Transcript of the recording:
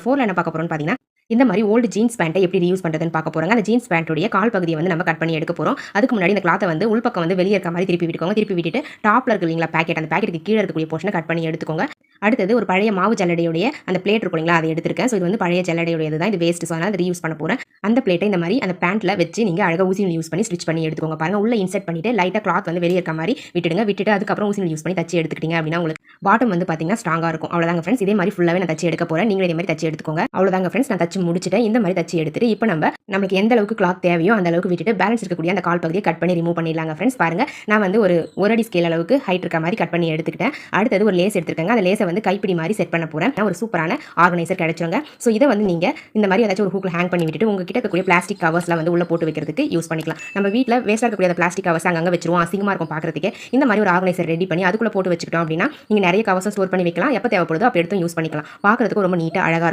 4ல என்ன பார்க்க போறோம்னு பார்த்தீங்கன்னா, இந்த மாரி ஓல்டு ஜீன்ஸ் பேண்ட்ட எப்படி ரீயூஸ் பண்றதுன்னு பார்க்க போறோங்க. அந்த ஜீன்ஸ் பேண்ட்டுடைய கால் பகுதிய வந்து நம்ம கட் பண்ணி எடுக்க போறோம். அதுக்கு முன்னாடி இந்த கிளாத்த வந்து உள்பக்கம் வந்து வெளிய இருக்க மாரி திருப்பி விட்டுக்கோங்க. திருப்பி விட்டுட்டு டாப்ல இருக்கு இல்லீங்களா பாக்கெட், அந்த பாக்கெட்டுக்கு கீழ இருக்கக்கூடிய போர்ஷன கட் பண்ணி எடுத்துக்கோங்க. அடுத்தது ஒரு பழைய மாவு ஜல்லடையுடைய அந்த பிளேட் இருக்கும் இல்லைங்களா, அதை எடுத்திருக்கேன். ஸோ இது வந்து பழைய ஜல்லடையுடையது தான். இது வேஸ்ட். ஸோ அதனால அதை ரீயூஸ் பண்ண போறேன். அந்த பிளேட்டை இந்த மாதிரி அந்த பேண்ட்ல வச்சு நீங்க அழகா ஊசி நூல் யூஸ் பண்ணி ஸ்டிச் பண்ணி எடுத்துக்கோங்க. பாருங்க, உள்ள இன்சர்ட் பண்ணிட்டு லைட்டா கிளாத் வந்து வெளிய இருக்க மாதிரி விட்டுடுங்க. விட்டுட்டு அதுக்கப்புறம் ஊசி நூல் யூஸ் பண்ணி தச்சு எடுத்துக்கிட்டீங்க அப்படின்னா உங்களுக்கு பாட்டம் வந்து பாத்தீங்கன்னா ஸ்ட்ராங்கா இருக்கும். அவ்வளவுதாங்க ஃப்ரெண்ட்ஸ். இதே மாதிரி ஃபுல்லாவே நான் தச்சு எடுக்க போறேன். நீங்க இதே மாதிரி தச்சு எடுத்துக்கோங்க. அவ்வளவுதாங்க ஃப்ரெண்ட்ஸ். நான் தச்சு முடிச்சிட்டேன். இந்த மாதிரி தச்சு எடுத்துட்டு இப்போ நமக்கு எந்த அளவுக்கு கிளாத் தேவையோ அந்த அளவுக்கு விட்டுட்டு பேலன்ஸ் இருக்கக்கூடிய அந்த கால் பகுதியை கட் பண்ணி ரிமூவ் பண்ணிடலாங்க ஃப்ரெண்ட்ஸ். பாருங்க, நான் வந்து ஒரு அடி ஸ்கேல் அளவுக்கு ஹைட் இருக்க மாதிரி கட் பண்ணி எடுத்துக்கிட்டேன். அடுத்தது ஒரு லேஸ் எடுத்துருக்கேங்க. அந்த லேஸை வந்து கைப்பிடி மாதிரி செட் பண்ண போறேன். ஒரு சூப்பரான ஆர்கனைசர் கிடைச்சிருங்க. ஸோ இதை வந்து நீங்க இந்த மாதிரி ஏதாச்சும் ஒரு ஹூக்ல ஹேங் பண்ணி விட்டுட்டு உங்ககிட்ட இருக்கக்கூடிய பிளாஸ்டிக் கவர்ஸ்லாம் வந்து உள்ள போட்டு வைக்கிறதுக்கு யூஸ் பண்ணிக்கலாம். நம்ம வீட்டில் வேஸ்டா இருக்கக்கூடிய அந்த பிளாஸ்டிக் கவர்ஸ் அங்கங்க வச்சிருவோம், அசிங்கமா இருக்கும் பார்க்கறதுக்கு. இந்த மாதிரி ஒரு ஆர்கனைசர் ரெடி பண்ணி அதுக்குள்ள போட்டு வச்சுக்கிட்டோம் அப்படின்னா நீங்க நிறைய கவர்ஸ் ஸ்டோர் பண்ணி வைக்கலாம். எப்போ தேவைப்படுதோ அப்போ எடுத்து யூஸ் பண்ணிக்கலாம். பார்க்கறதுக்கு ரொம்ப நீட்டா அழகா இருக்கும்.